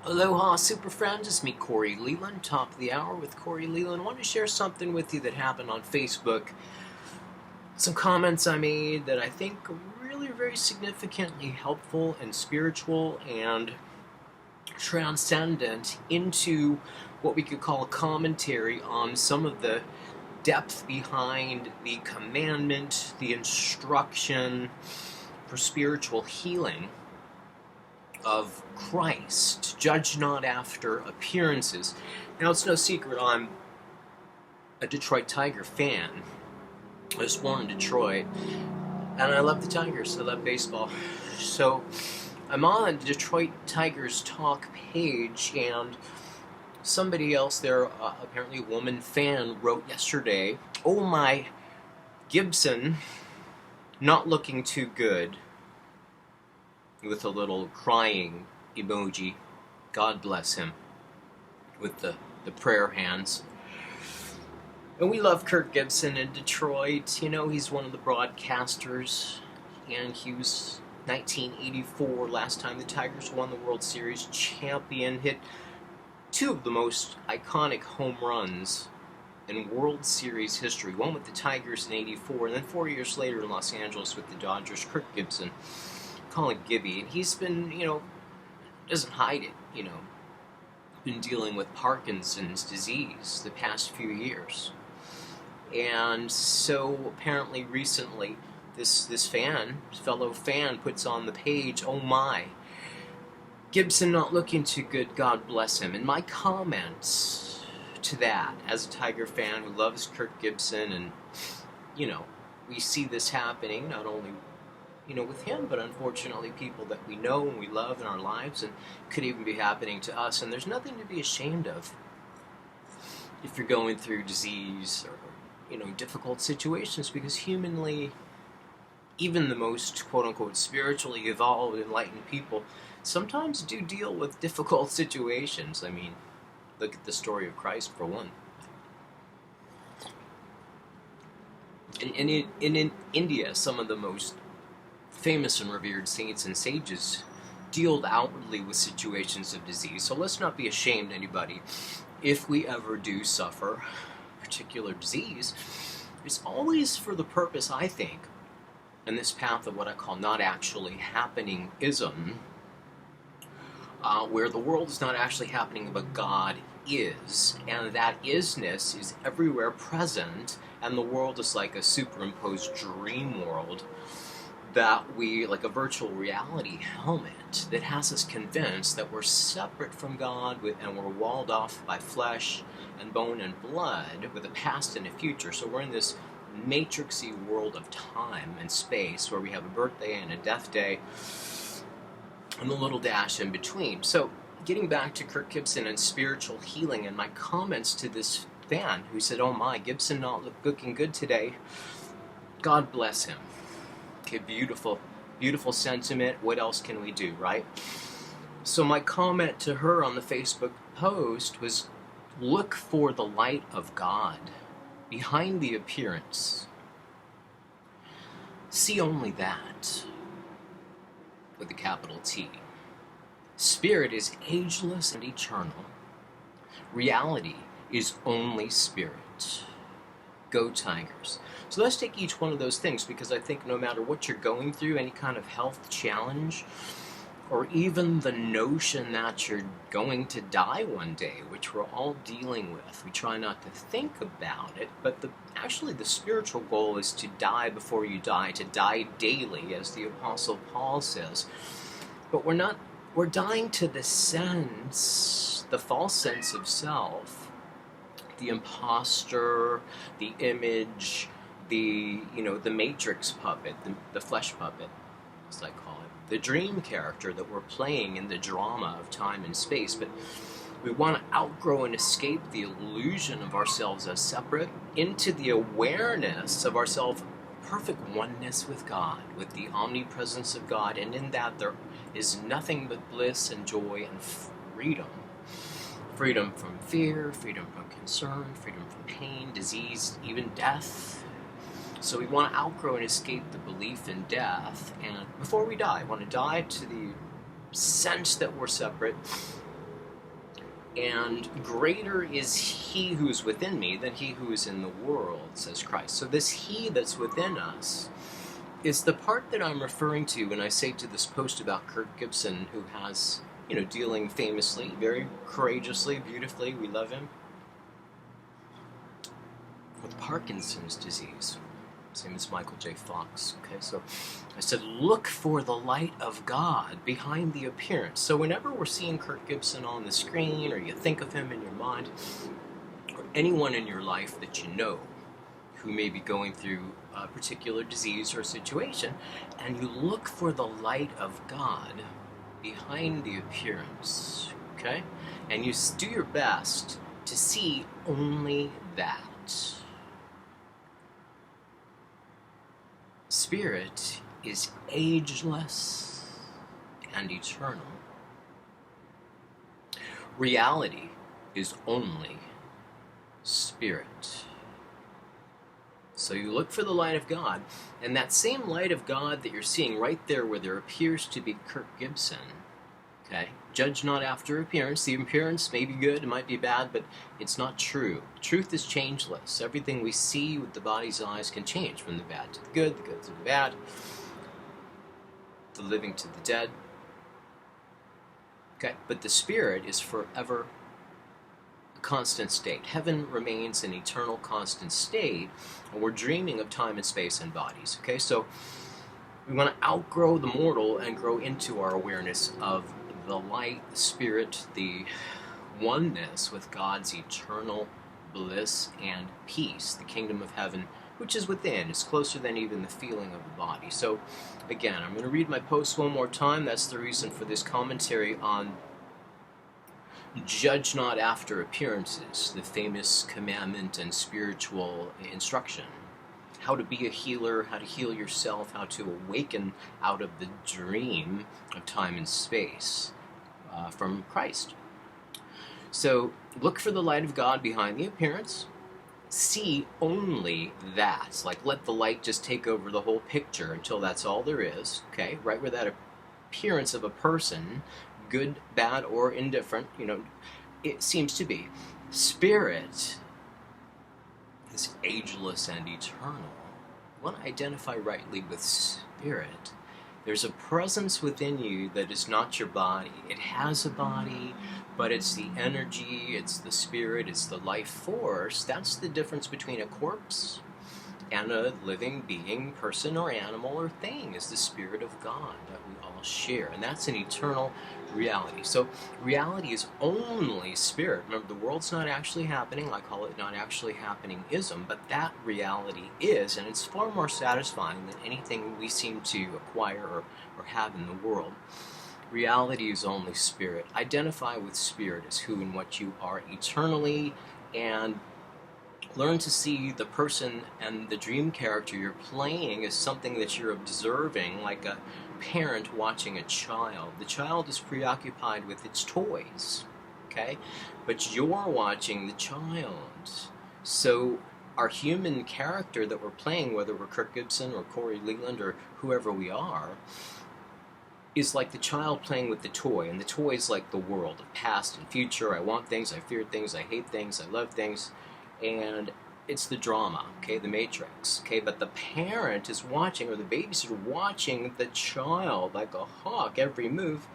Aloha, super friends. It's me, Corey Leland, top of the hour with Corey Leland. I want to share something with you that happened on Facebook. Some comments I made that I think are really very significantly helpful and spiritual and transcendent into what we could call a commentary on some of the depth behind the commandment, the instruction for spiritual healing of Christ. Judge not after appearances. Now, it's no secret I'm a Detroit Tiger fan. I was born in Detroit, and I love the Tigers. I love baseball. So I'm on the Detroit Tigers talk page, and somebody else there, apparently a woman fan, wrote yesterday, "Oh my, Gibson, not looking too good," with a little crying emoji. God bless him, with the prayer hands. And we love Kirk Gibson in Detroit. You know, he's one of the broadcasters, and he was 1984, last time the Tigers won the World Series champion, hit two of the most iconic home runs in World Series history. One with the Tigers in 84, and then 4 years later in Los Angeles with the Dodgers, Kirk Gibson. Call it Gibby. And he's been, doesn't hide it, been dealing with Parkinson's disease the past few years. And so apparently recently this fellow fan puts on the page, "Oh my, Gibson not looking too good, God bless him." And my comments to that, as a Tiger fan who loves Kirk Gibson, and we see this happening not only with him, but unfortunately people that we know and we love in our lives, and could even be happening to us. And there's nothing to be ashamed of if you're going through disease or difficult situations, because humanly, even the most quote-unquote spiritually evolved, enlightened people sometimes do deal with difficult situations. I mean, look at the story of Christ for one. In India, some of the most famous and revered saints and sages dealt outwardly with situations of disease. So let's not be ashamed, anybody, if we ever do suffer particular disease. It's always for the purpose, I think, in this path of what I call not actually happening-ism, where the world is not actually happening, but God is, and that isness is everywhere present, and the world is like a superimposed dream world that we, like a virtual reality helmet that has us convinced that we're separate from God, and we're walled off by flesh and bone and blood, with a past and a future. So we're in this matrixy world of time and space where we have a birthday and a death day and a little dash in between. So getting back to Kirk Gibson and spiritual healing, and my comments to this fan who said, "Oh my, Gibson not looking good today, God bless him." Okay, beautiful, beautiful sentiment. What else can we do, right? So my comment to her on the Facebook post was, look for the light of God behind the appearance. See only that, with a capital T. Spirit is ageless and eternal. Reality is only spirit. Go Tigers. So let's take each one of those things, because I think no matter what you're going through, any kind of health challenge, or even the notion that you're going to die one day, which we're all dealing with. We try not to think about it, but actually the spiritual goal is to die before you die, to die daily, as the Apostle Paul says. But we're dying to the false sense of self, the imposter, the image, the matrix puppet, the flesh puppet, as I call it, the dream character that we're playing in the drama of time and space. But we want to outgrow and escape the illusion of ourselves as separate into the awareness of ourselves, perfect oneness with God, with the omnipresence of God, and in that there is nothing but bliss and joy and freedom. Freedom from fear, freedom from concern, freedom from pain, disease, even death. So we want to outgrow and escape the belief in death, and before we die, want to die to the sense that we're separate, And greater is he who is within me than he who is in the world, says Christ. So this he that's within us is the part that I'm referring to when I say to this post about Kirk Gibson, who has, dealing famously, very courageously, beautifully, we love him, with Parkinson's disease. Same as Michael J. Fox. Okay, so I said, look for the light of God behind the appearance. So whenever we're seeing Kirk Gibson on the screen, or you think of him in your mind, or anyone in your life that you know who may be going through a particular disease or situation, and you look for the light of God behind the appearance, okay? And you do your best to see only that. Spirit is ageless and eternal. Reality is only spirit. So you look for the light of God, and that same light of God that you're seeing right there where there appears to be Kirk Gibson, okay? Judge not after appearance. The appearance may be good, it might be bad, but it's not true. Truth is changeless. Everything we see with the body's eyes can change, from the bad to the good to the bad, the living to the dead. Okay, but the spirit is forever a constant state. Heaven remains an eternal constant state, and we're dreaming of time and space and bodies. Okay, so we want to outgrow the mortal and grow into our awareness of the light, the spirit, the oneness with God's eternal bliss and peace, the kingdom of heaven, which is within. It's closer than even the feeling of the body. So again, I'm going to read my post one more time. That's the reason for this commentary on judge not after appearances, the famous commandment and spiritual instruction. How to be a healer, how to heal yourself, how to awaken out of the dream of time and space from Christ. So look for the light of God behind the appearance. See only that. Like, let the light just take over the whole picture until that's all there is. Okay, right where that appearance of a person, good, bad, or indifferent, it seems to be. Spirit is ageless and eternal. You want to identify rightly with spirit. There's a presence within you that is not your body. It has a body, but it's the energy, it's the spirit, it's the life force. That's the difference between a corpse and a living being, person or animal or thing, is the Spirit of God that we all share. And that's an eternal reality. So reality is only spirit. Remember, the world's not actually happening. I call it not actually happening-ism, but that reality is, and it's far more satisfying than anything we seem to acquire or have in the world. Reality is only spirit. Identify with spirit as who and what you are eternally, and learn to see the person and the dream character you're playing as something that you're observing, like a parent watching a child. The child is preoccupied with its toys, okay? But you're watching the child. So our human character that we're playing, whether we're Kirk Gibson or Corey Leland or whoever we are, is like the child playing with the toy, and the toy is like the world of past and future. I want things, I fear things, I hate things, I love things. And it's the drama, okay, the matrix, okay, but the parent is watching, or the babysitter watching the child like a hawk, every move.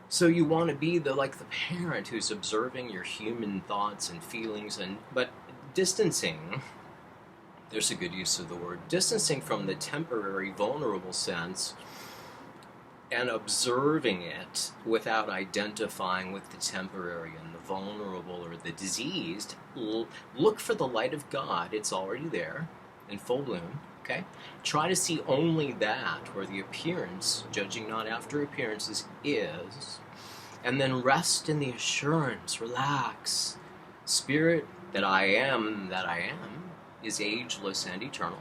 So you want to be like the parent who's observing your human thoughts and feelings, but distancing, there's a good use of the word, distancing from the temporary, vulnerable sense, and observing it without identifying with the temporary and the vulnerable or the diseased. Look for the light of God. It's already there in full bloom, okay? Try to see only that where the appearance, judging not after appearances, is, and then rest in the assurance, relax. Spirit that I am, is ageless and eternal.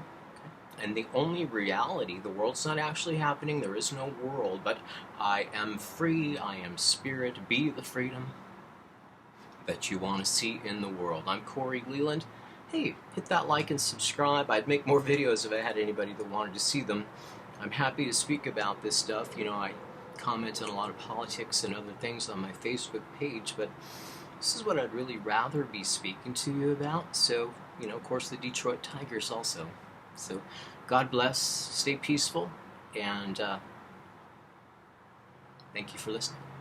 And the only reality, the world's not actually happening, there is no world, but I am free, I am spirit. Be the freedom that you want to see in the world. I'm Corey Leland. Hey, hit that like and subscribe. I'd make more videos if I had anybody that wanted to see them. I'm happy to speak about this stuff. I comment on a lot of politics and other things on my Facebook page, but this is what I'd really rather be speaking to you about. So, of course, the Detroit Tigers also. So, God bless, stay peaceful, and thank you for listening.